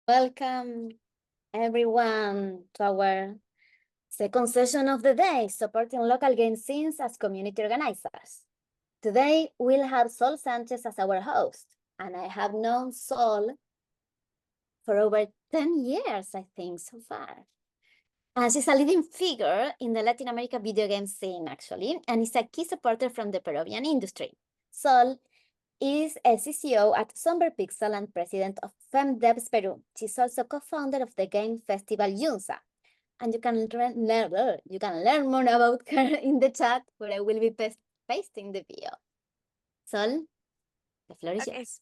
Welcome everyone to our second session of the day, supporting local game scenes as community organizers. Today, we'll have Sol Sanchez as our host, and I have known Sol for over 10 years, I think, so far. And she's a leading figure in the Latin America video game scene, actually, and is a key supporter from the Peruvian industry. Sol is a CCO at Somber Pixel and president of FemDevs Peru. She's also co-founder of the game festival Yunza. And you can learn more about her in the chat, where I will be pasting the video. Sol, the floor is yours.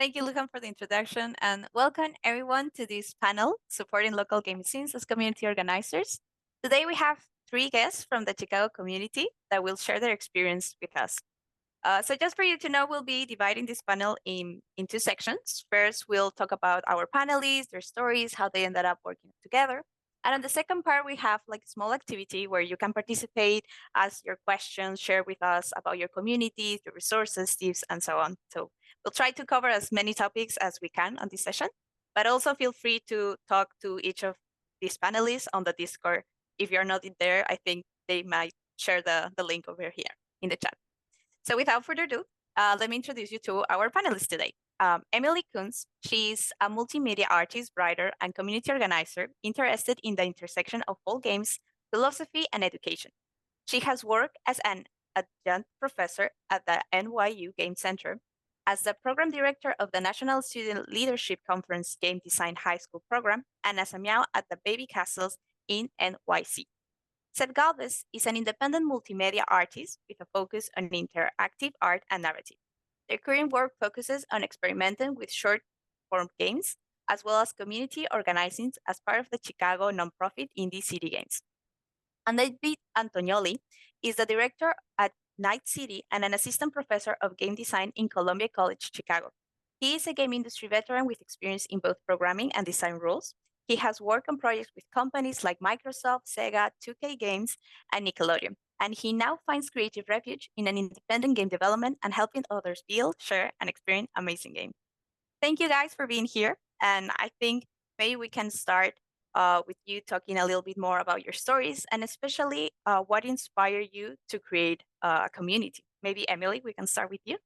Thank you, Lucan, for the introduction, and welcome everyone to this panel, Supporting Local Game Scenes as Community Organizers. Today we have 3 guests from the Chicago community that will share their experience with us. So just for you to know, we'll be dividing this panel in 2 sections. First, we'll talk about our panelists, their stories, how they ended up working together. And on the second part, we have like a small activity where you can participate, ask your questions, share with us about your community, your resources, tips, and so on. So we'll try to cover as many topics as we can on this session, but also feel free to talk to each of these panelists on the Discord. If you're not in there, I think they might share the link over here in the chat. So without further ado, let me introduce you to our panelists today. Emily Koonce, she's a multimedia artist, writer, and community organizer interested in the intersection of all games, philosophy, and education. She has worked as an adjunct professor at the NYU Game Center, as the program director of the National Student Leadership Conference Game Design High School program, and as a meow at the Baby Castles in NYC. Seb Galvez is an independent multimedia artist with a focus on interactive art and narrative. Their current work focuses on experimenting with short-form games, as well as community organizing as part of the Chicago nonprofit Indie City Games. And David Antognoli is the director at Night City and an assistant professor of game design in Columbia College, Chicago. He is a game industry veteran with experience in both programming and design roles. He has worked on projects with companies like Microsoft, Sega, 2K Games, and Nickelodeon. And he now finds creative refuge in an independent game development and helping others build, share, and experience amazing games. Thank you guys for being here. And I think maybe we can start with you talking a little bit more about your stories and especially what inspired you to create a community. Maybe Emily, we can start with you.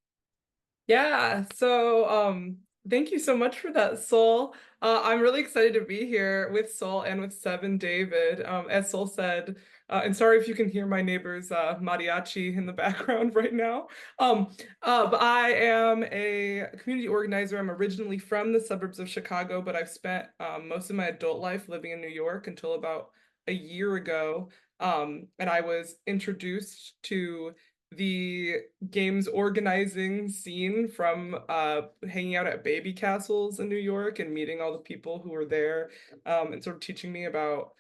Yeah, so thank you so much for that, Sol. I'm really excited to be here with Sol and with Seb and David. As Sol said, and sorry if you can hear my neighbor's mariachi in the background right now. But I am a community organizer. I'm originally from the suburbs of Chicago, but I've spent most of my adult life living in New York until about a year ago. And I was introduced to the games organizing scene from hanging out at baby castles in New York and meeting all the people who were there, and sort of teaching me about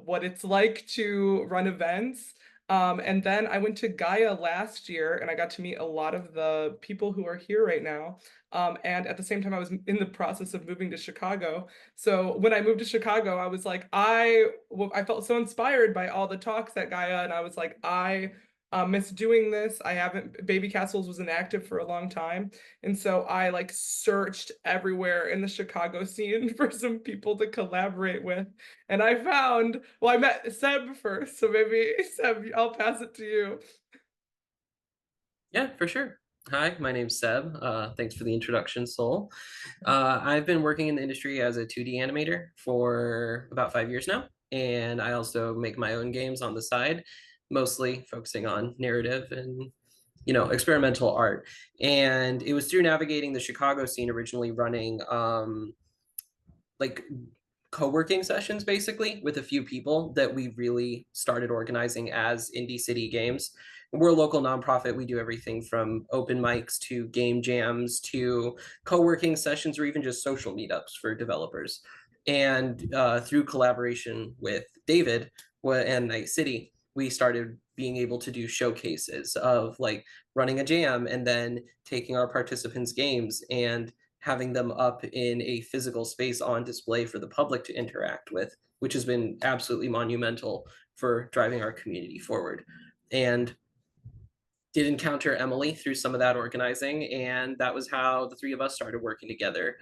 what it's like to run events. And then I went to Gaia last year and I got to meet a lot of the people who are here right now. And at the same time, I was in the process of moving to Chicago. So when I moved to Chicago, I was like, I felt so inspired by all the talks at Gaia, and I was like, I miss doing this. Baby Castles was inactive for a long time. And so I like searched everywhere in the Chicago scene for some people to collaborate with. And I met Seb first. So maybe Seb, I'll pass it to you. Yeah, for sure. Hi, my name's Seb. Thanks for the introduction, Sol. I've been working in the industry as a 2D animator for about 5 years now. And I also make my own games on the side, mostly focusing on narrative and experimental art. And it was through navigating the Chicago scene, originally running like co-working sessions basically with a few people, that we really started organizing as Indie City Games. We're a local nonprofit. We do everything from open mics to game jams to co-working sessions, or even just social meetups for developers. And through collaboration with David and Night City, we started being able to do showcases of like running a jam and then taking our participants' games and having them up in a physical space on display for the public to interact with, which has been absolutely monumental for driving our community forward. And did encounter Emily through some of that organizing, and that was how the 3 of us started working together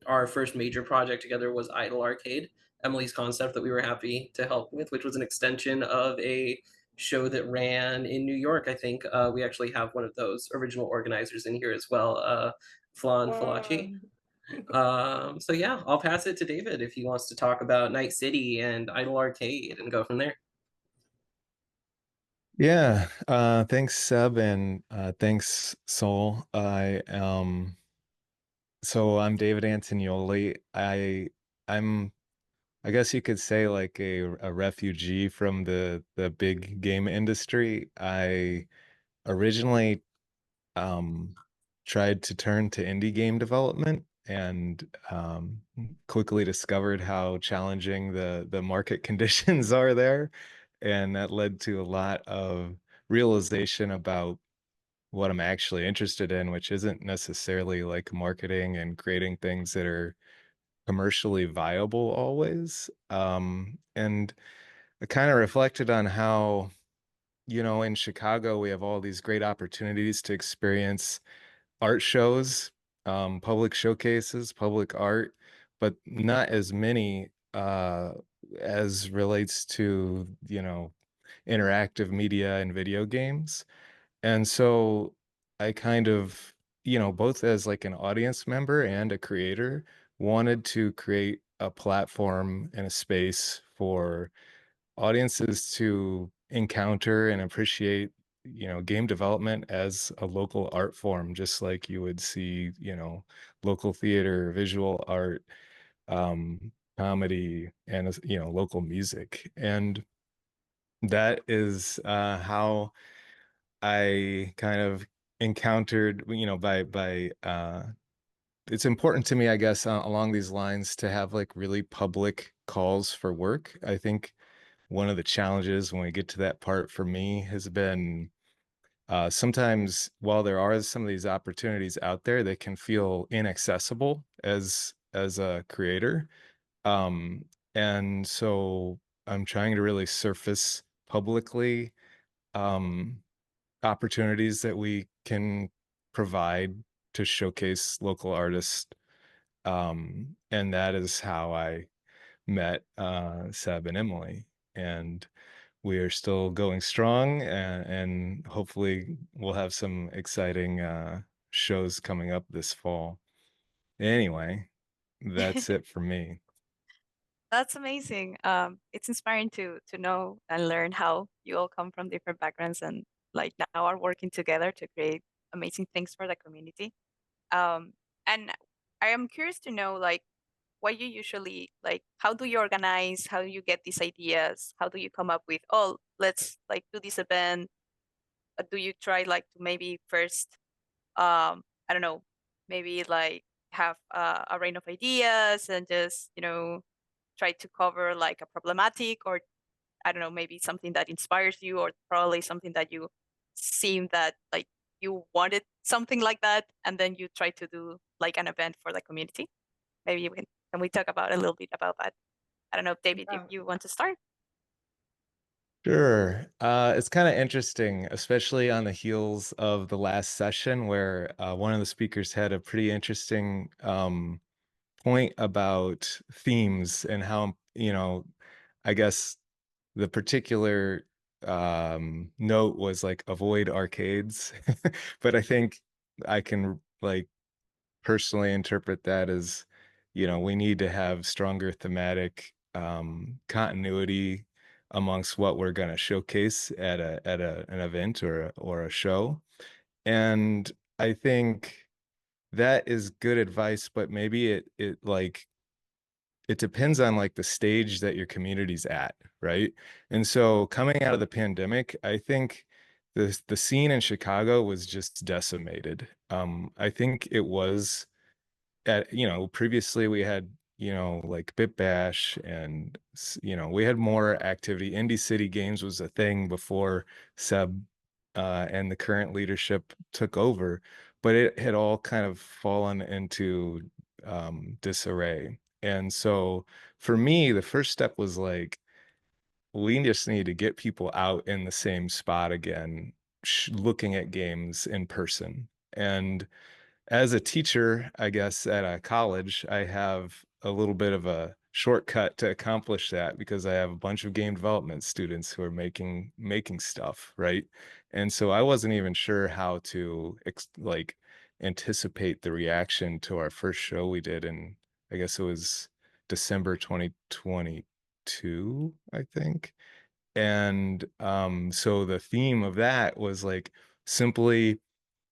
our first major project together was Idle Arcade, Emily's concept that we were happy to help with, which was an extension of a show that ran in New York. I think we actually have one of those original organizers in here as well, Flan Falachi. So yeah, I'll pass it to David if he wants to talk about Night City and Idle Arcade and go from there. Yeah, thanks Seb, and thanks Sol. So I'm David Antognoli. I'm I guess you could say like a refugee from the big game industry. I originally tried to turn to indie game development and quickly discovered how challenging the market conditions are there. And that led to a lot of realization about what I'm actually interested in, which isn't necessarily like marketing and creating things that are commercially viable always. And I kind of reflected on how, in Chicago, we have all these great opportunities to experience art shows, public showcases, public art, but not as many as relates to, interactive media and video games. And so I kind of, both as like an audience member and a creator, wanted to create a platform and a space for audiences to encounter and appreciate, game development as a local art form, just like you would see, local theater, visual art, comedy, and, local music. And that is how I kind of encountered, it's important to me, I guess, along these lines to have like really public calls for work. I think one of the challenges when we get to that part for me has been sometimes while there are some of these opportunities out there, they can feel inaccessible as a creator. Um, and so I'm trying to really surface publicly um, opportunities that we can provide to showcase local artists. And that is how I met Seb and Emily. And we are still going strong, and hopefully we'll have some exciting shows coming up this fall. Anyway, that's it for me. That's amazing. It's inspiring to know and learn how you all come from different backgrounds and like now are working together to create amazing things for the community. Um, and I am curious to know like what you usually like. How do you organize? How do you get these ideas? How do you come up with, oh, let's like do this event? Do you try like to maybe first, I don't know, maybe like have a range of ideas and just try to cover like a problematic, or I don't know, maybe something that inspires you, or probably something that you seem that like you wanted something like that, and then you try to do like an event for the community. Maybe can we talk about a little bit about that? I don't know, David, if you want to start. Sure. It's kind of interesting, especially on the heels of the last session where one of the speakers had a pretty interesting point about themes and how, I guess the particular note was like avoid arcades. But I think I can like personally interpret that as, we need to have stronger thematic continuity amongst what we're going to showcase at an event or a show. And I think that is good advice, but maybe it like it depends on like the stage that your community's at, right? And so coming out of the pandemic, I think the scene in Chicago was just decimated. I think it was at, previously we had, like Bit Bash and, we had more activity. Indie City Games was a thing before Seb and the current leadership took over, but it had all kind of fallen into disarray. And so for me, the first step was like, we just need to get people out in the same spot again, looking at games in person. And as a teacher, I guess at a college, I have a little bit of a shortcut to accomplish that because I have a bunch of game development students who are making stuff, right? And so I wasn't even sure how to like anticipate the reaction to our first show we did in, I guess it was December 2022, I think. And so the theme of that was like simply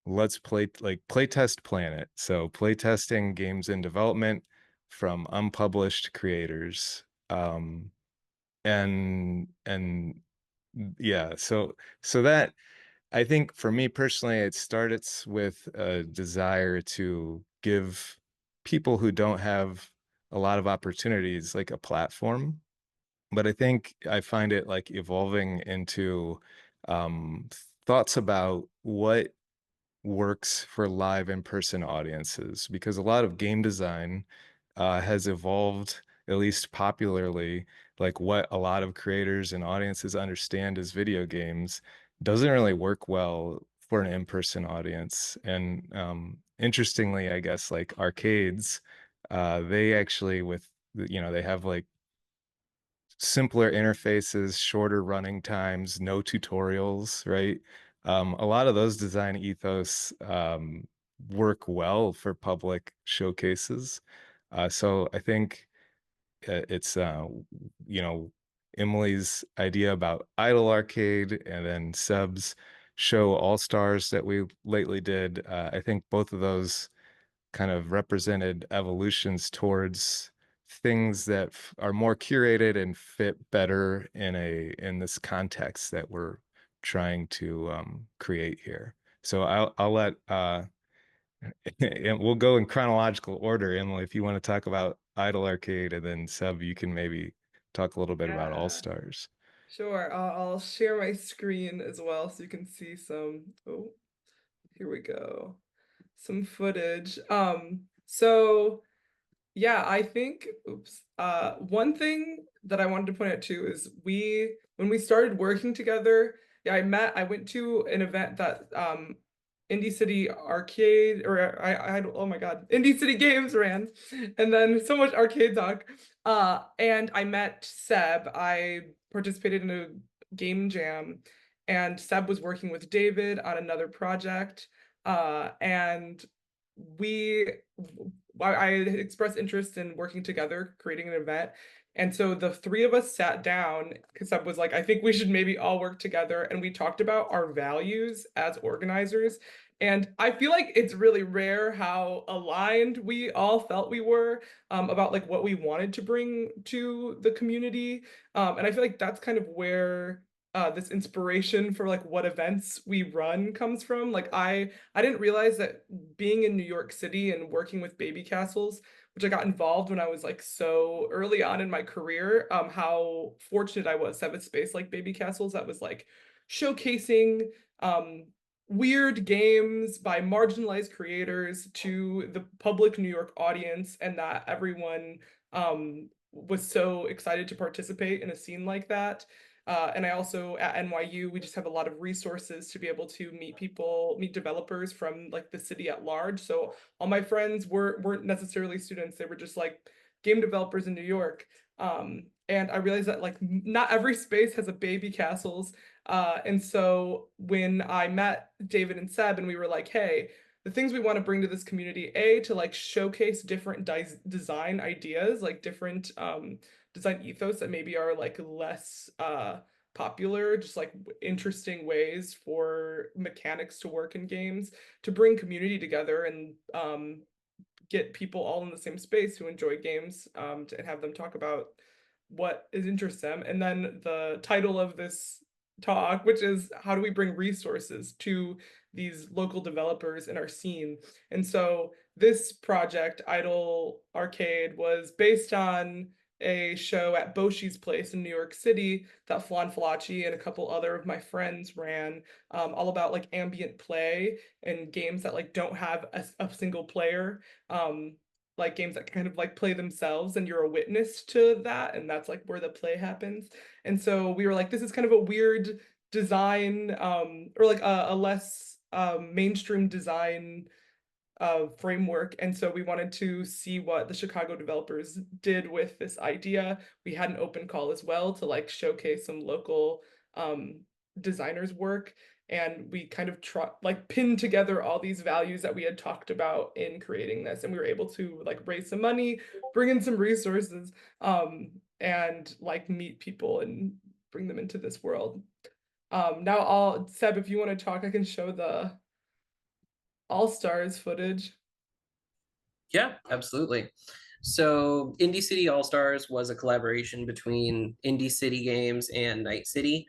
let's playtest planet. So playtesting games in development from unpublished creators. And yeah, so that, I think for me personally, it starts with a desire to give people who don't have a lot of opportunities like a platform. But I think I find it like evolving into um, thoughts about what works for live in-person audiences, because a lot of game design has evolved, at least popularly, like what a lot of creators and audiences understand as video games doesn't really work well for an in-person audience. And interestingly, I guess like arcades, they actually they have like simpler interfaces, shorter running times, no tutorials, right? A lot of those design ethos work well for public showcases. So I think it's you know, Emily's idea about Idle Arcade and then Seb's show All Stars that we lately did. I think both of those kind of represented evolutions towards things that are more curated and fit better in this context that we're trying to create here. So I'll let and we'll go in chronological order. Emily, if you want to talk about Idle Arcade, and then Seb, you can maybe talk a little bit about All Yeah. Stars. Sure. I'll share my screen as well so you can see some. Oh, here we go. Some footage. So yeah, I think, one thing that I wanted to point out too is when we started working together, yeah, I went to an event that Indie City Arcade, or oh my God, Indie City Games ran, and then so much arcade talk. And I met Seb. I participated in a game jam, and Seb was working with David on another project. And we I expressed interest in working together, creating an event. And so the three of us sat down because Seb was like, I think we should maybe all work together. And we talked about our values as organizers. And I feel like it's really rare how aligned we all felt we were about like what we wanted to bring to the community. And I feel like that's kind of where this inspiration for like what events we run comes from. Like I didn't realize that being in New York City and working with baby castles, which I got involved when I was like so early on in my career, how fortunate I was to have a space like baby castles that was like showcasing weird games by marginalized creators to the public New York audience, and that everyone was so excited to participate in a scene like that. And I also, at NYU, we just have a lot of resources to be able to meet developers from like the city at large. So all my friends weren't necessarily students; they were just like game developers in New York. And I realized that like not every space has a baby castles. And so when I met David and Seb, and we were like, hey, the things we want to bring to this community, to like showcase different design ideas, like different design ethos that maybe are like less popular, just like interesting ways for mechanics to work in games, to bring community together and get people all in the same space who enjoy games, and have them talk about what is interests them. And then the title of this talk, which is how do we bring resources to these local developers in our scene. And so this project, Idle Arcade, was based on a show at Boshi's Place in New York City that Flan Falaci and a couple other of my friends ran, all about like ambient play and games that like don't have a single player, like games that kind of like play themselves and you're a witness to that, and that's like where the play happens. And so we were like, this is kind of a weird design, or like a less mainstream design framework. And so we wanted to see what the Chicago developers did with this idea. We had an open call as well to like showcase some local designers' work. And we kind of pinned together all these values that we had talked about in creating this. And we were able to like raise some money, bring in some resources, and like meet people and bring them into this world. Now Seb, if you want to talk, I can show the All-Stars footage. Yeah, absolutely. So Indie City All-Stars was a collaboration between Indie City Games and Night City.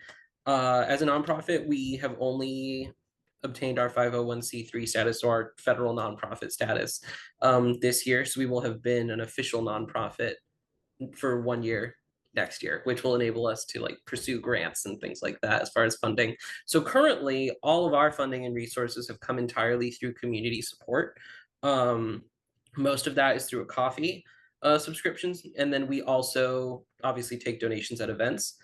As a nonprofit, we have only obtained our 501c3 status, or our federal nonprofit status, this year. So we will have been an official nonprofit for 1 year next year, which will enable us to like pursue grants and things like that as far as funding. So currently, all of our funding and resources have come entirely through community support. Most of that is through a coffee subscriptions, and then we also obviously take donations at events.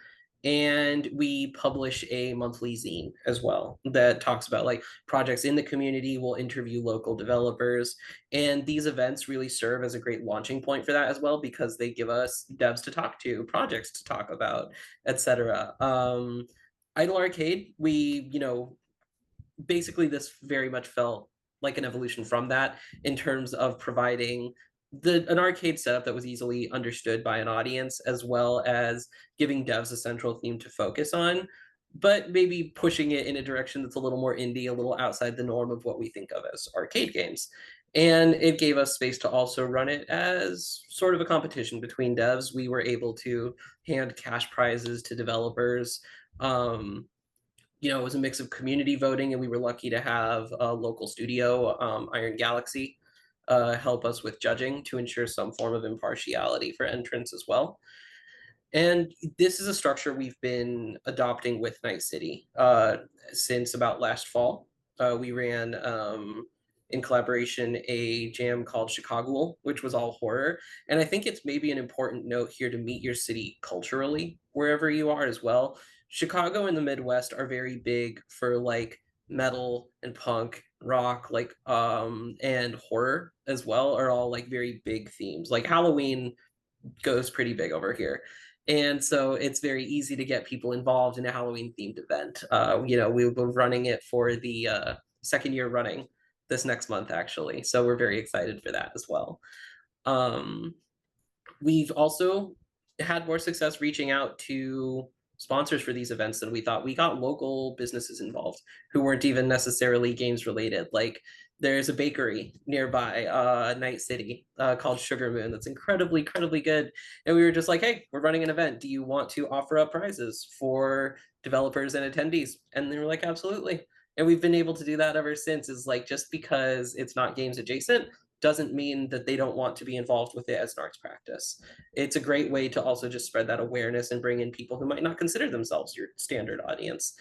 And we publish a monthly zine as well that talks about like projects in the community. We'll interview local developers, and these events really serve as a great launching point for that as well, because they give us devs to talk to, projects to talk about, etc. Idle Arcade, basically this very much felt like an evolution from that in terms of providing an arcade setup that was easily understood by an audience, as well as giving devs a central theme to focus on, but maybe pushing it in a direction that's a little more indie, a little outside the norm of what we think of as arcade games. And it gave us space to also run it as sort of a competition between devs. We were able to hand cash prizes to developers. It was a mix of community voting, and we were lucky to have a local studio, Iron Galaxy, help us with judging to ensure some form of impartiality for entrants as well. And this is a structure we've been adopting with Night City since about last fall. We ran, in collaboration, a jam called Chicago, which was all horror. And I think it's maybe an important note here to meet your city culturally, wherever you are as well. Chicago and the Midwest are very big for like metal and punk, rock, and horror as well, are all like very big themes. Like Halloween goes pretty big over here. And so it's very easy to get people involved in a Halloween themed event. We'll be running it for the second year running this next month, actually. So we're very excited for that as well. We've also had more success reaching out to sponsors for these events than we thought. We got local businesses involved who weren't even necessarily games related. Like there's a bakery nearby, Night City, called Sugar Moon, that's incredibly good. And we were just like, hey, we're running an event. Do you want to offer up prizes for developers and attendees? And they were like, absolutely. And we've been able to do that ever since. Is like, just because it's not games adjacent doesn't mean that they don't want to be involved with it as an arts practice. It's a great way to also just spread that awareness and bring in people who might not consider themselves your standard audience.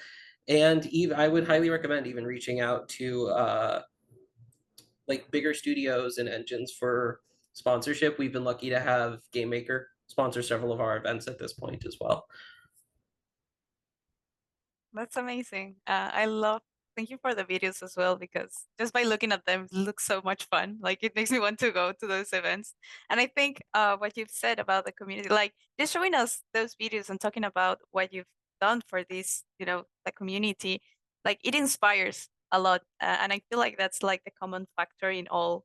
And I would highly recommend even reaching out to like bigger studios and engines for sponsorship. We've been lucky to have Game Maker sponsor several of our events at this point as well. That's amazing. Thank you for the videos as well, because just by looking at them, it looks so much fun. Like it makes me want to go to those events. And I think what you've said about the community, like just showing us those videos and talking about what you've done for this, the community, like it inspires a lot. And I feel like that's like the common factor in all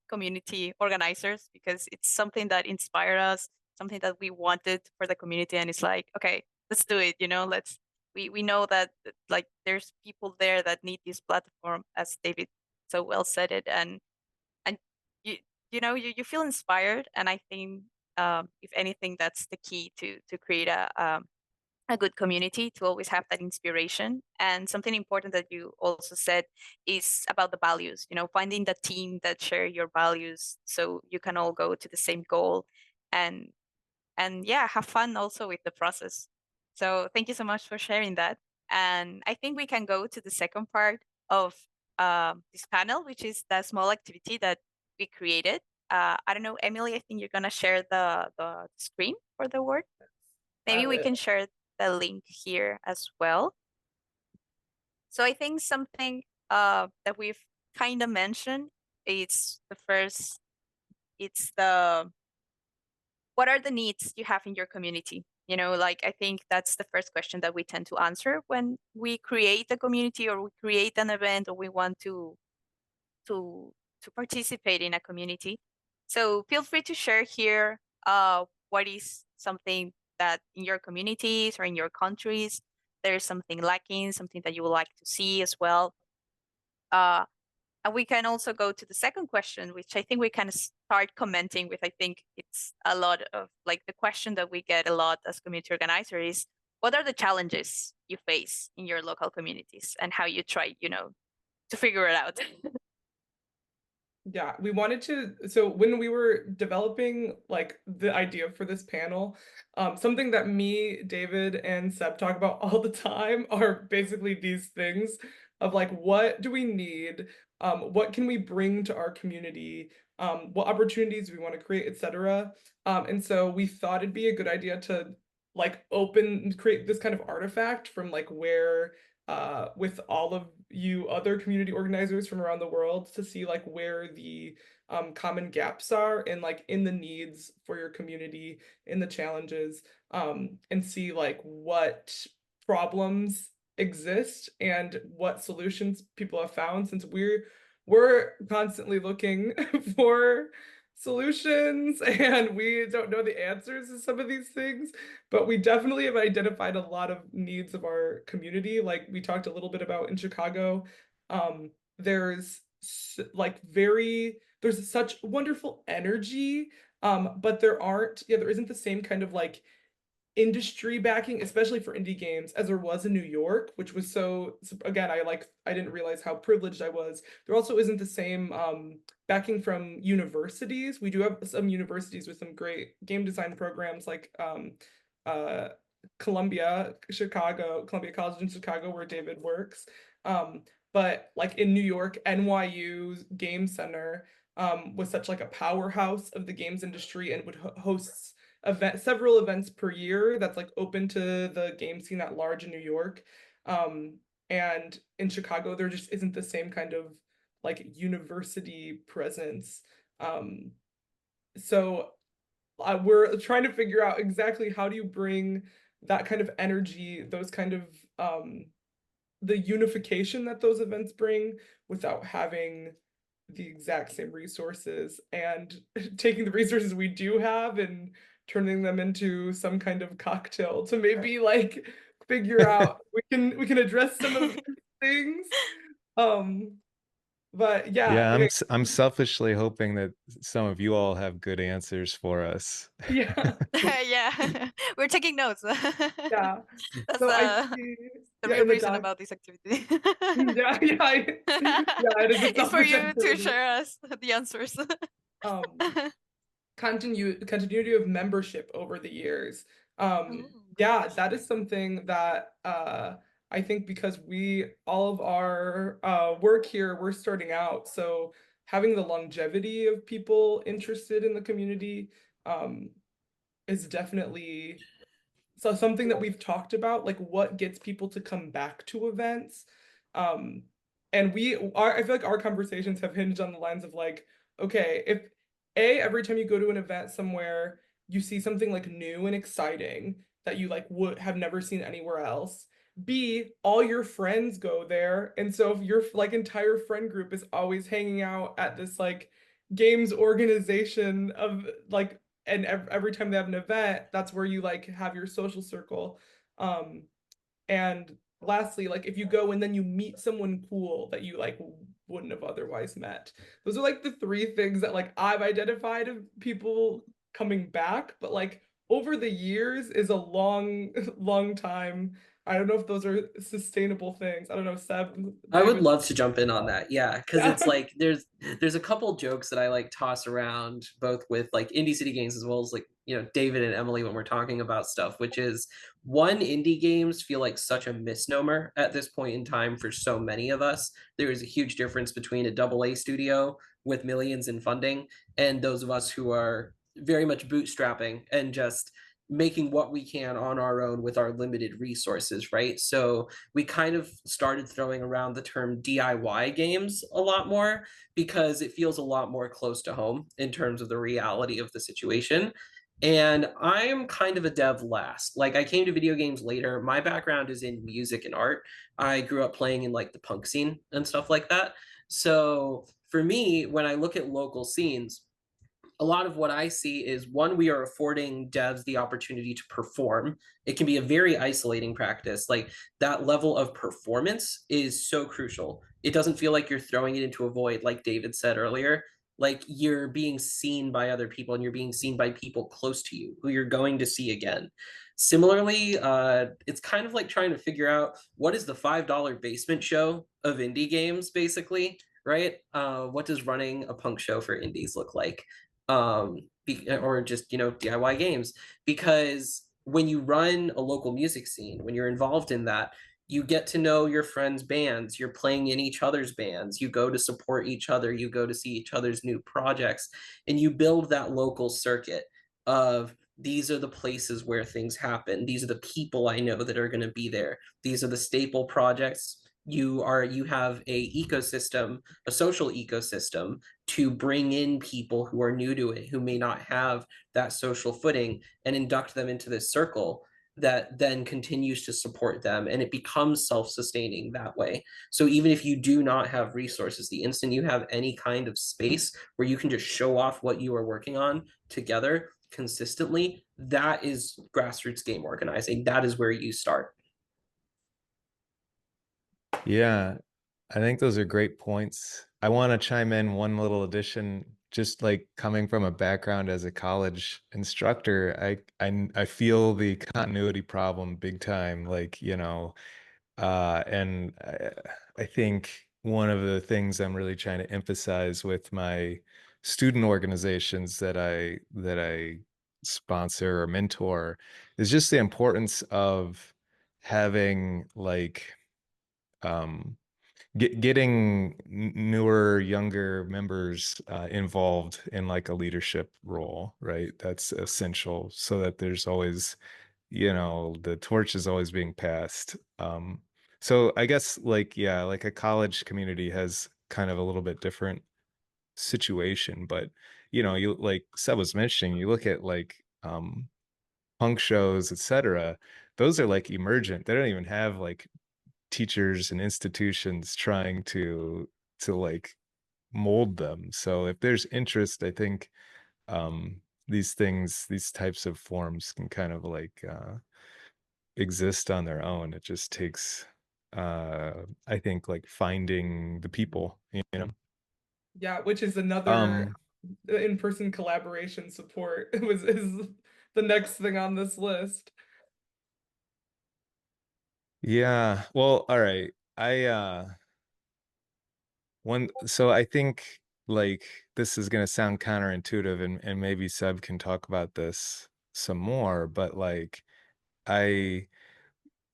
community organizers, because it's something that inspired us, something that we wanted for the community. And it's like, okay, let's do it, we know that like there's people there that need this platform, as David so well said it, and you you feel inspired. And I think if anything, that's the key to create a good community, to always have that inspiration. And something important that you also said is about the values, finding the team that share your values, so you can all go to the same goal, and yeah, have fun also with the process. So thank you so much for sharing that. And I think we can go to the second part of this panel, which is the small activity that we created. I don't know, Emily, I think you're going to share the screen for the word. Maybe we can share the link here as well. So I think something that we've kind of mentioned it's the first, it's the, what are the needs you have in your community? You know, like I think that's the first question that we tend to answer when we create a community or we create an event or we want to to participate in a community. So feel free to share here what is something that in your communities or in your countries there's something lacking, something that you would like to see as well. And we can also go to the second question, which I think we kind of start commenting with. I think it's a lot of like the question that we get a lot as community organizers is, what are the challenges you face in your local communities and how you try, you know, to figure it out? Yeah, we wanted to, so when we were developing like the idea for this panel, something that me, David, and Seb talk about all the time are basically these things of like, what do we need? What can we bring to our community? What opportunities we want to create, etc. And so we thought it'd be a good idea to like create this kind of artifact from like where with all of you other community organizers from around the world to see like where the common gaps are and like in the needs for your community, in the challenges, and see like what problems exist and what solutions people have found, since we're constantly looking for solutions and we don't know the answers to some of these things, but we definitely have identified a lot of needs of our community. Like we talked a little bit about in Chicago, there's there's such wonderful energy, but there isn't the same kind of like industry backing, especially for indie games, as there was in New York, which was so, again, I didn't realize how privileged I was. There also isn't the same backing from universities. We do have some universities with some great game design programs like Columbia College in Chicago, where David works. But like in New York, NYU's Game Center was such like a powerhouse of the games industry and would host several events per year that's like open to the game scene at large in New York. And in Chicago, there just isn't the same kind of like university presence. So we're trying to figure out exactly how do you bring that kind of energy, those kind of the unification that those events bring without having the exact same resources, and taking the resources we do have and turning them into some kind of cocktail to maybe like figure out we can address some of these things. But yeah, I'm selfishly hoping that some of you all have good answers for us. yeah. Yeah, we're taking notes. Yeah. That's So I see, the yeah, real in the reason about this activity. yeah, it is a It's for selfish you to activity. share us the answers. Continuity of membership over the years. Oh, Yeah, that is something that I think, because all of our work here, we're starting out, so having the longevity of people interested in the community is definitely something that we've talked about, like what gets people to come back to events. And I feel like our conversations have hinged on the lines of like, okay, if every time you go to an event somewhere, you see something like new and exciting that you like would have never seen anywhere else. B, all your friends go there. And so if your like entire friend group is always hanging out at this like games organization of like, and every time they have an event, that's where you like have your social circle. And lastly, like if you go and then you meet someone cool that you like wouldn't have otherwise met. Those are like the three things that like I've identified of people coming back, but like over the years is a long long time. I don't know if those are sustainable things. I don't know, Seb, I would David. love to jump in on that. Yeah, because Yeah. it's like there's a couple jokes that I like toss around both with like Indie City Games as well as like, you know, David and Emily when we're talking about stuff, which is one, indie games feel like such a misnomer at this point in time for so many of us. There is a huge difference between a AA studio with millions in funding and those of us who are very much bootstrapping and just making what we can on our own with our limited resources, right? So we kind of started throwing around the term DIY games a lot more because it feels a lot more close to home in terms of the reality of the situation. And I'm kind of a dev last. Like, I came to video games later. My background is in music and art. I grew up playing in like the punk scene and stuff like that. So for me, when I look at local scenes, a lot of what I see is, one, we are affording devs the opportunity to perform. It can be a very isolating practice. Like, that level of performance is so crucial. It doesn't feel like you're throwing it into a void, like David said earlier. Like, you're being seen by other people, and you're being seen by people close to you who you're going to see again. Similarly, it's kind of like trying to figure out what is the $5 basement show of indie games, basically, right? What does running a punk show for indies look like? Or just, DIY games, because when you run a local music scene, when you're involved in that, you get to know your friends' bands, you're playing in each other's bands, you go to support each other, you go to see each other's new projects, and you build that local circuit of, these are the places where things happen, these are the people I know that are going to be there, these are the staple projects. You have a ecosystem, a social ecosystem, to bring in people who are new to it, who may not have that social footing, and induct them into this circle that then continues to support them, and it becomes self-sustaining that way. So even if you do not have resources, the instant you have any kind of space where you can just show off what you are working on together consistently, that is grassroots game organizing. That is where you start. Yeah, I think those are great points. I want to chime in one little addition. Just like coming from a background as a college instructor, I feel the continuity problem big time. Like, and I think one of the things I'm really trying to emphasize with my student organizations that I sponsor or mentor is just the importance of having like getting newer, younger members involved in like a leadership role, right? That's essential so that there's always, the torch is always being passed. So I guess like, yeah, like a college community has kind of a little bit different situation, but you like Seb was mentioning, you look at like punk shows, etc. Those are like emergent. They don't even have like teachers and institutions trying to like mold them. So if there's interest, I think these types of forms can kind of like exist on their own. It just takes I think like finding the people, Yeah, which is another in-person collaboration support is the next thing on this list. Yeah, well, all right. So I think like this is gonna sound counterintuitive, and maybe Seb can talk about this some more, but like I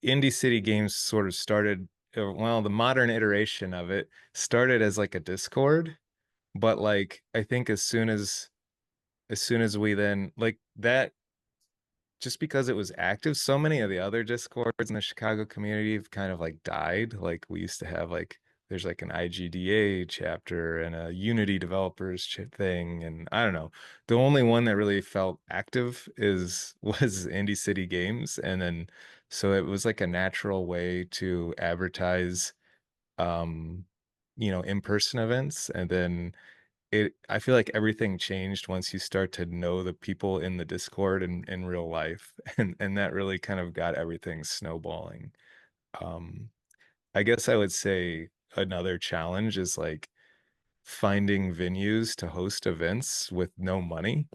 Indie City Games sort of started, well, the modern iteration of it started as like a Discord, but like I think as soon as we then like that, just because it was active, so many of the other discords in the Chicago community have kind of like died. Like we used to have like there's like an IGDA chapter and a Unity developers thing, and I don't know. The only one that really felt active was Indie City Games, and then so it was like a natural way to advertise in-person events, and then I feel like everything changed once you start to know the people in the Discord in real life, and that really kind of got everything snowballing. Um, I guess I would say another challenge is like finding venues to host events with no money.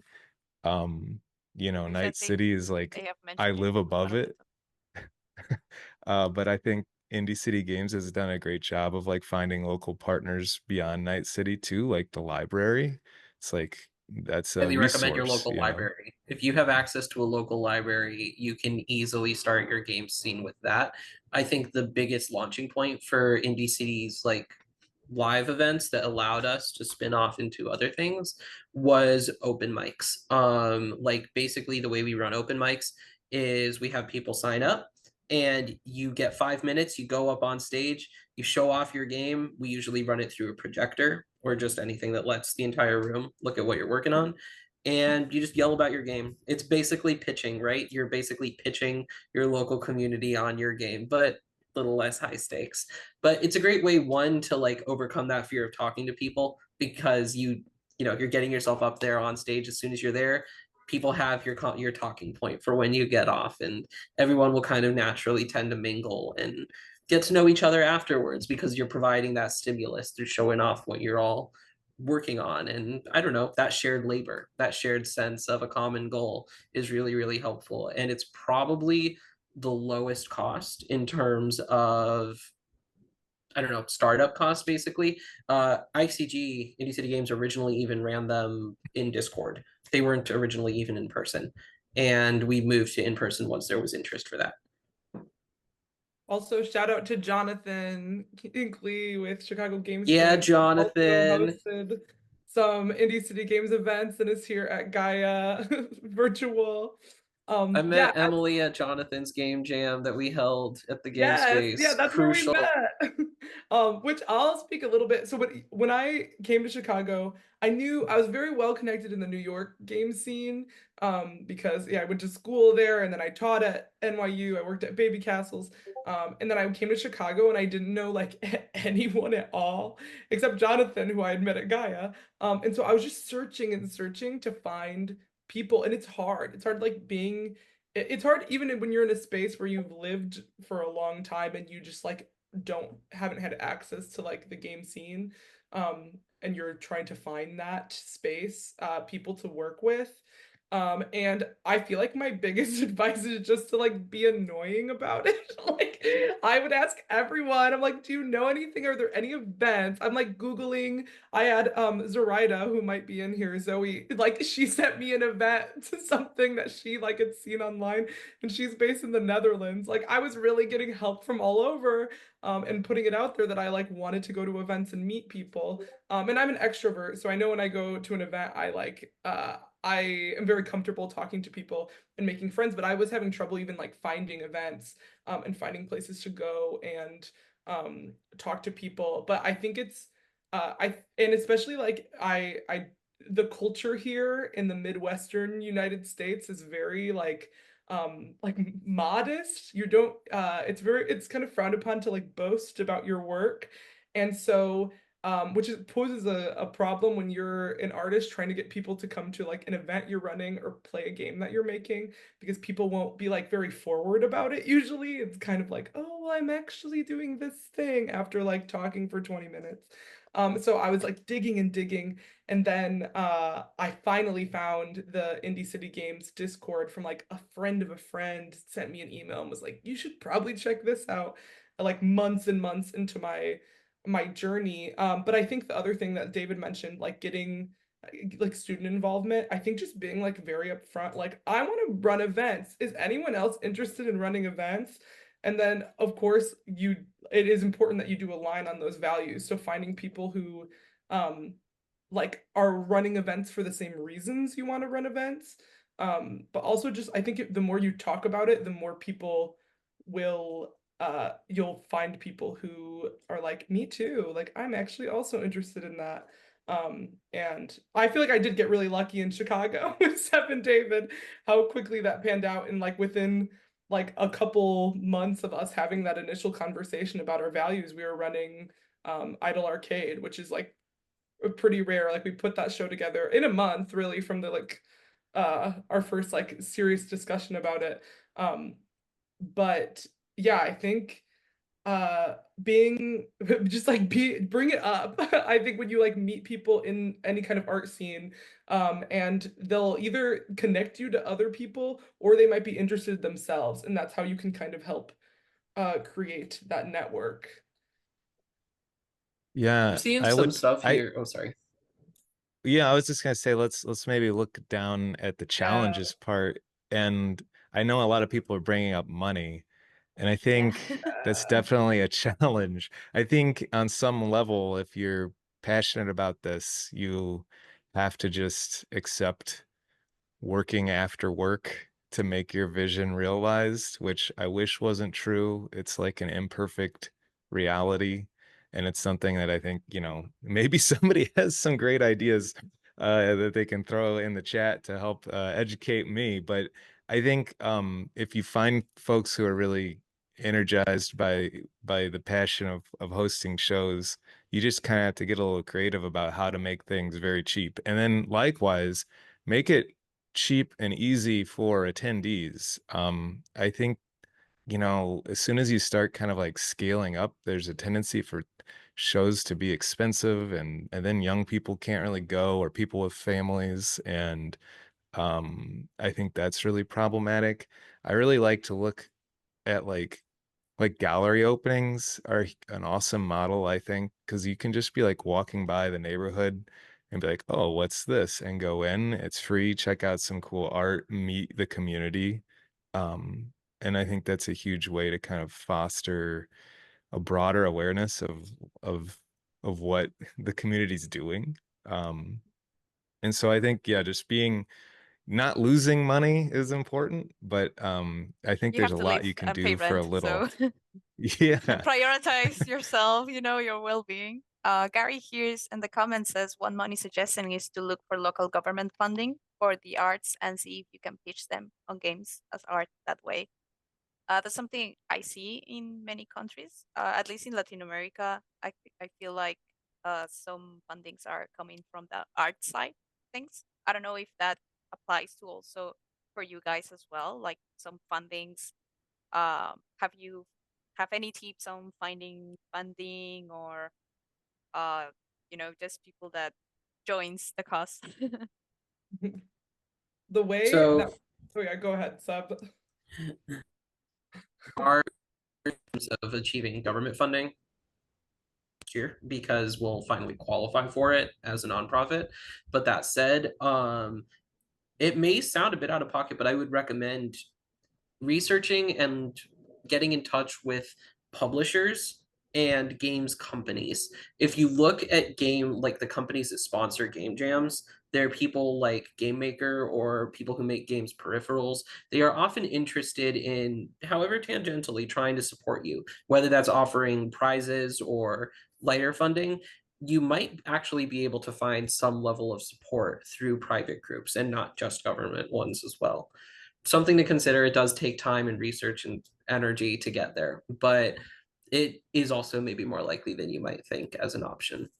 Which I Night think City is they like have I mentioned live in one above of the it. But I think Indie City Games has done a great job of like finding local partners beyond Night City too, like the library. It's like that's a Highly recommend your resource, local library. If you have access to a local library, you can easily start your game scene with that. I think the biggest launching point for indie cities like live events that allowed us to spin off into other things was open mics. Like basically the way we run open mics is we have people sign up and you get 5 minutes, you go up on stage, you show off your game. We usually run it through a projector or just anything that lets the entire room look at what you're working on. And you just yell about your game. It's basically pitching, right? You're basically pitching your local community on your game, but a little less high stakes. But it's a great way, one, to like overcome that fear of talking to people, because you're getting yourself up there on stage. As soon as you're there, people have your talking point for when you get off, and everyone will kind of naturally tend to mingle and get to know each other afterwards, because you're providing that stimulus through showing off what you're all working on. And I don't know, that shared labor, that shared sense of a common goal is really, really helpful. And it's probably the lowest cost in terms of, I don't know, startup costs, basically. ICG, Indie City Games, originally even ran them in Discord. They weren't originally even in person. And we moved to in person once there was interest for that. Also, shout out to Jonathan Kinkley with Chicago Games. Yeah, Clinic, Jonathan. also hosted some Indie City Games events and is here at Gaia virtual. I met Yeah, Emily at Jonathan's game jam that we held at the game yes, space. yeah, that's Crucial. where we met. Which I'll speak a little bit. So when I came to Chicago, I knew I was very well connected in the New York game scene, because I went to school there and then I taught at NYU. I worked at Baby Castles, and then I came to Chicago and I didn't know like anyone at all except Jonathan, who I had met at Gaia. And so I was just searching and searching to find people, and it's hard. It's hard like being it's hard even when you're in a space where you've lived for a long time and you just like haven't had access to like the game scene, and you're trying to find that space, people to work with. And I feel like my biggest advice is just to like be annoying about it. Like I would ask everyone, I'm like, do you know anything? Are there any events? I'm like Googling. I had Zoraida, who might be in here, Zoe, like she sent me an event to something that she like had seen online, and she's based in the Netherlands. Like I was really getting help from all over, and putting it out there that I like wanted to go to events and meet people. And I'm an extrovert, so I know when I go to an event, I am very comfortable talking to people and making friends, but I was having trouble even like finding events, and finding places to go and talk to people. But I think it's and especially like the culture here in the Midwestern United States is very like modest. You don't it's kind of frowned upon to like boast about your work. And so which poses a problem when you're an artist trying to get people to come to like an event you're running or play a game that you're making, because people won't be like very forward about it. Usually it's kind of like, oh, well, I'm actually doing this thing after like talking for 20 minutes. So I was like digging and digging, and then I finally found the Indie City Games Discord from like a friend of a friend sent me an email and was like, you should probably check this out, like months and months into my journey. But I think the other thing that David mentioned, like getting like student involvement, I think just being like very upfront, like I want to run events. Is anyone else interested in running events? And then of course it is important that you do align on those values. So finding people who like are running events for the same reasons you want to run events. But also just I think the more you talk about it, the more people will you'll find people who are like, me too, like I'm actually also interested in that. And I feel like I did get really lucky in Chicago with Seb and David, how quickly that panned out, and like within like a couple months of us having that initial conversation about our values, we were running Idle Arcade, which is like pretty rare. Like we put that show together in a month, really, from the like our first like serious discussion about it. But yeah, I think being just like bring it up. I think when you like meet people in any kind of art scene, and they'll either connect you to other people or they might be interested themselves, and that's how you can kind of help create that network. Yeah, I'm seeing I some would. stuff here. Oh, sorry. Yeah, I was just gonna say let's maybe look down at the Yeah. challenges part. And I know a lot of people are bringing up money, And I think that's definitely a challenge. I think on some level, if you're passionate about this, you have to just accept working after work to make your vision realized, which I wish wasn't true. It's like an imperfect reality. And it's something that I think, maybe somebody has some great ideas that they can throw in the chat to help educate me. But I think if you find folks who are really energized by the passion of hosting shows, you just kind of have to get a little creative about how to make things very cheap. And then likewise, make it cheap and easy for attendees. I think, as soon as you start kind of like scaling up, there's a tendency for shows to be expensive and then young people can't really go, or people with families. And I think that's really problematic. I really like to look at like gallery openings are an awesome model, I think, because you can just be like walking by the neighborhood and be like, oh, what's this? And go in. It's free. Check out some cool art, meet the community. Um, and I think that's a huge way to kind of foster a broader awareness of of what the community's doing. Um, and so I think, yeah, just being not losing money is important, but I think You there's have a to lot live you can and pay do for a rent, little. so Yeah. prioritize yourself, your well-being. Gary here's in the comments says one money suggestion is to look for local government funding for the arts and see if you can pitch them on games as art that way. That's something I see in many countries, at least in Latin America. I feel like some fundings are coming from the art side of things. I don't know if that applies to also for you guys as well, like some fundings. Have you have any tips on finding funding or just people that joins the cause? The way that, So oh yeah, go ahead, Seb. our terms of achieving government funding here, because we'll finally qualify for it as a nonprofit. But that said, it may sound a bit out of pocket, but I would recommend researching and getting in touch with publishers and games companies. If you look at like the companies that sponsor game jams, there are people like Game Maker or people who make games peripherals. They are often interested in, however tangentially, trying to support you, whether that's offering prizes or lighter funding. You might actually be able to find some level of support through private groups and not just government ones as well. Something to consider. It does take time and research and energy to get there, but it is also maybe more likely than you might think as an option.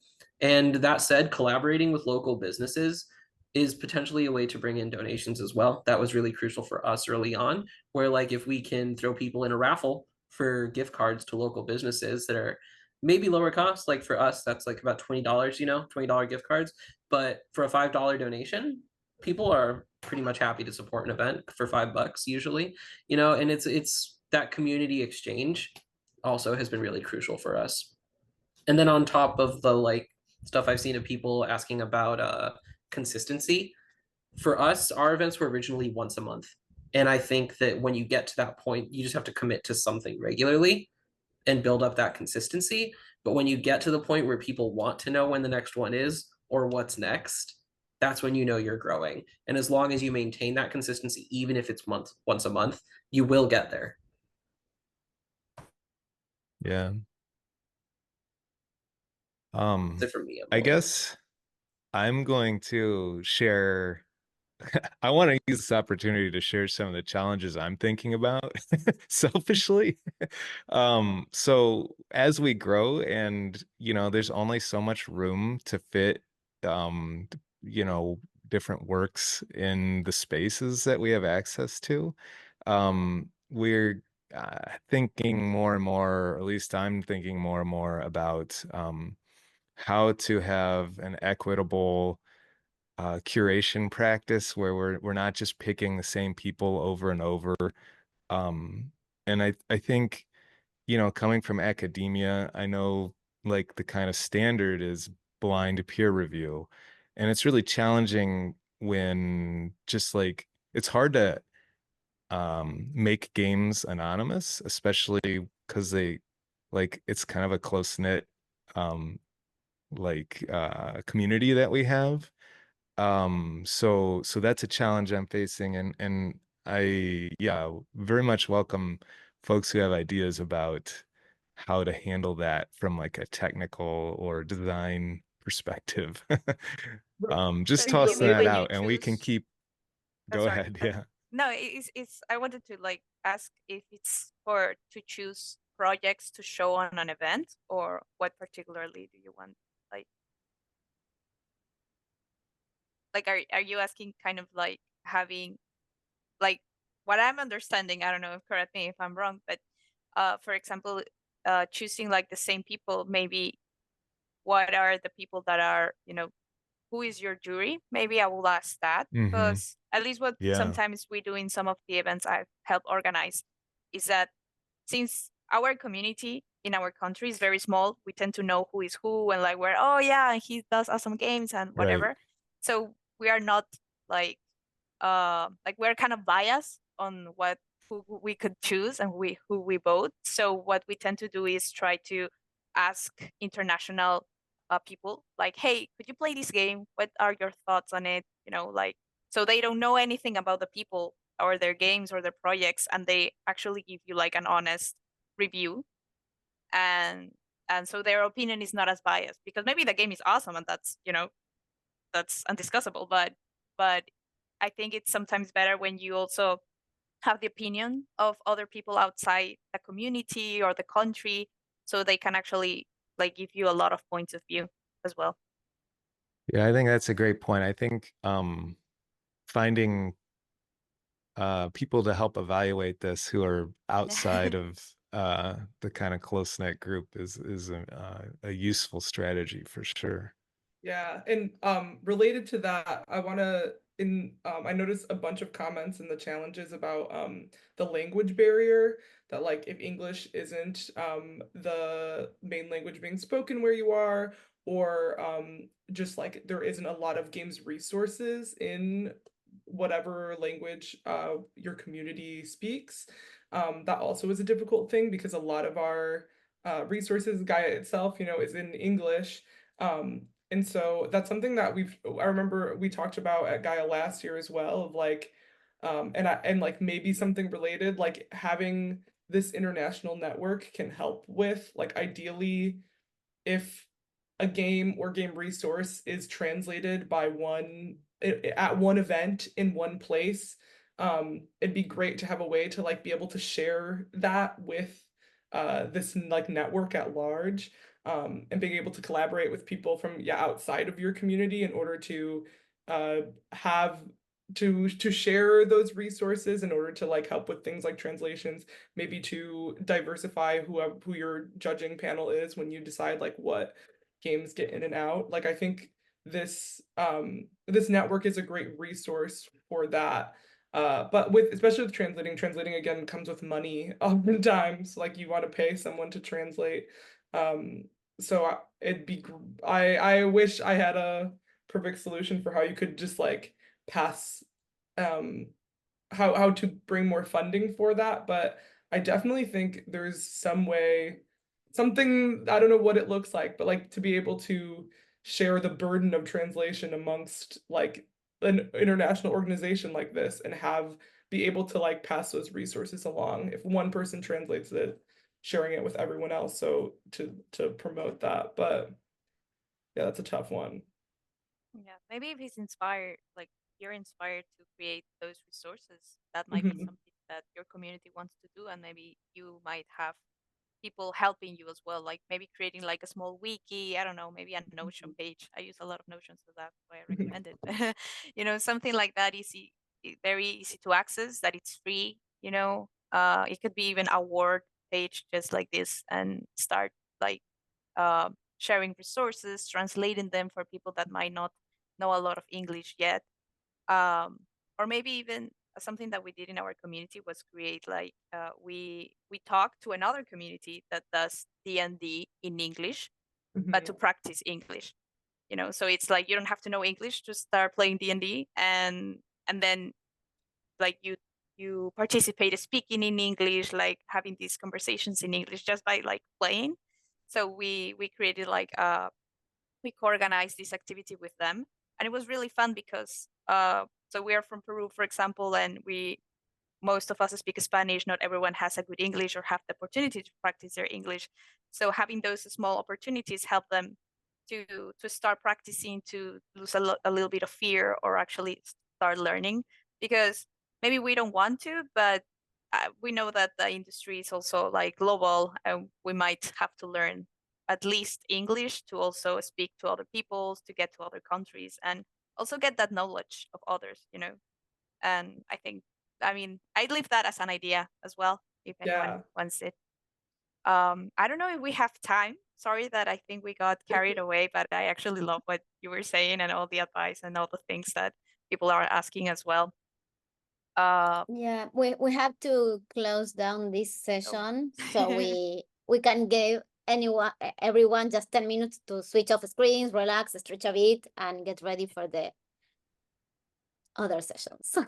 And that said, collaborating with local businesses is potentially a way to bring in donations as well. That was really crucial for us early on, where like if we can throw people in a raffle for gift cards to local businesses that are maybe lower cost, like for us, that's like about $20, $20 gift cards. But for a $5 donation, people are pretty much happy to support an event for $5 usually, and it's that community exchange also has been really crucial for us. And then on top of the like stuff I've seen of people asking about consistency, for us, our events were originally once a month. And I think that when you get to that point, you just have to commit to something regularly and build up that consistency. But when you get to the point where people want to know when the next one is or what's next, that's when you know you're growing. And as long as you maintain that consistency, even if it's once a month, you will get there. Yeah. That's it for me. I guess I'm going to share. I want to use this opportunity to share some of the challenges I'm thinking about selfishly. So as we grow and, there's only so much room to fit, um, you know, different works in the spaces that we have access to. We're thinking more and more, or at least I'm thinking more and more about how to have an equitable curation practice where we're not just picking the same people over and over. And I think, coming from academia, I know like the kind of standard is blind peer review. And it's really challenging when just like it's hard to make games anonymous, especially because they like it's kind of a close-knit community that we have. So that's a challenge I'm facing, and I very much welcome folks who have ideas about how to handle that from like a technical or design perspective. Just So you tossing mean that when you out and we can choose? keep go Sorry. ahead. Yeah. No, it's. I wanted to like ask if it's for to choose projects to show on an event, or what particularly do you want? Like are you asking kind of like having like what I'm understanding? I don't know. Correct me if I'm wrong, but for example, choosing like the same people, maybe what are the people that are, who is your jury? Maybe I will ask that Mm-hmm. because at least what Yeah. sometimes we do in some of the events I've helped organize is that since our community in our country is very small, we tend to know who is who and like we're, oh yeah, he does awesome games and Right. whatever. So we are not like we're kind of biased on who we could choose and who we vote. So what we tend to do is try to ask international people like, hey, could you play this game? What are your thoughts on it? Like, so they don't know anything about the people or their games or their projects, and they actually give you like an honest review, and so their opinion is not as biased because maybe the game is awesome and that's undiscussable, but I think it's sometimes better when you also have the opinion of other people outside the community or the country, so they can actually like give you a lot of points of view as well. Yeah, I think that's a great point. I think finding people to help evaluate this who are outside of the kind of close-knit group is a useful strategy for sure. Yeah, and related to that, I noticed a bunch of comments in the challenges about the language barrier, that like if English isn't the main language being spoken where you are, or just like there isn't a lot of games resources in whatever language your community speaks. That also is a difficult thing because a lot of our resources, Gaia itself, is in English. And so that's something that I remember we talked about at Gaia last year as well, of like, and like maybe something related, like having this international network can help with, like, ideally, if a game or game resource is translated by at one event in one place, it'd be great to have a way to like be able to share that with this like network at large, and being able to collaborate with people from outside of your community in order to have to share those resources in order to like help with things like translations, maybe to diversify who your judging panel is when you decide like what games get in and out. Like I think this network is a great resource for that. But especially with translating again comes with money oftentimes. Like you want to pay someone to translate. So I wish I had a perfect solution for how you could just like pass how to bring more funding for that, but I definitely think there's some way, something, I don't know what it looks like, but like to be able to share the burden of translation amongst like an international organization like this and be able to like pass those resources along. If one person translates it, sharing it with everyone else, so to promote that. But yeah, that's a tough one. Yeah, maybe if he's inspired, like you're inspired to create those resources, that might be Mhm. something that your community wants to do, and maybe you might have people helping you as well, like maybe creating like a small wiki, I don't know, maybe a Notion page. I use a lot of Notion, so that's why I recommend it. Something like that, very easy to access, that it's free. It could be even a Word page just like this, and start like sharing resources, translating them for people that might not know a lot of English yet. Or maybe even something that we did in our community was create like we talk to another community that does D&D in English, but to practice English. So it's like you don't have to know English to start playing D&D, and then like you you participate speaking in English, like having these conversations in English just by like playing. So we created like we co-organized this activity with them, and it was really fun because so we are from Peru, for example, and most of us speak Spanish. Not everyone has a good English or have the opportunity to practice their English. So having those small opportunities help them to start practicing, to lose a little bit of fear, or actually start learning. Because maybe we don't want to, but we know that the industry is also like global, and we might have to learn at least English to also speak to other peoples, to get to other countries, and also get that knowledge of others, you know. And I mean, I'd leave that as an idea as well, if anyone wants it. I don't know if we have time. Sorry that I think we got carried away, but I actually love what you were saying and all the advice and all the things that people are asking as well. Yeah, we have to close down this session, so we can give everyone just 10 minutes to switch off screens, relax, stretch a bit, and get ready for the other sessions.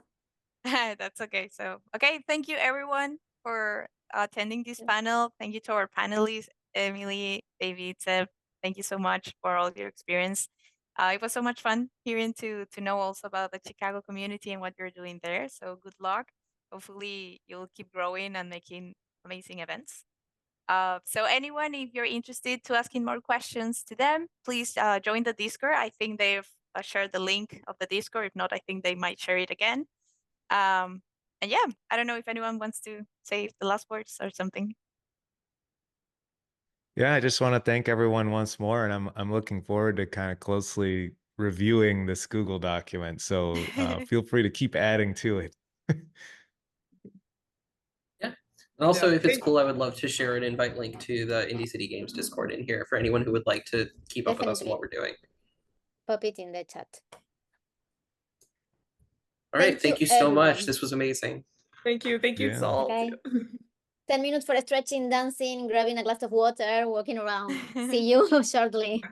That's okay. So, okay, thank you everyone for attending this panel. Thank you to our panelists, Emily, David, Seb. Thank you so much for all your experience. It was so much fun hearing to know also about the Chicago community and what you're doing there. So good luck. Hopefully you'll keep growing and making amazing events. So anyone, if you're interested to asking more questions to them, please join the Discord. I think they've shared the link of the Discord. If not, I think they might share it again. And yeah, I don't know if anyone wants to say the last words or something. Yeah, I just want to thank everyone once more, and I'm looking forward to kind of closely reviewing this Google document. So feel free to keep adding to it. Yeah. And also, Yeah, if it's cool, I would love to share an invite link to the Indie City Games Discord in here for anyone who would like to keep up with us and what we're doing. Pop it in the chat. All right, thank you so everyone. much. This was amazing. Thank you, Yeah. Saul. Okay. 10 minutes for stretching, dancing, grabbing a glass of water, walking around. See you shortly.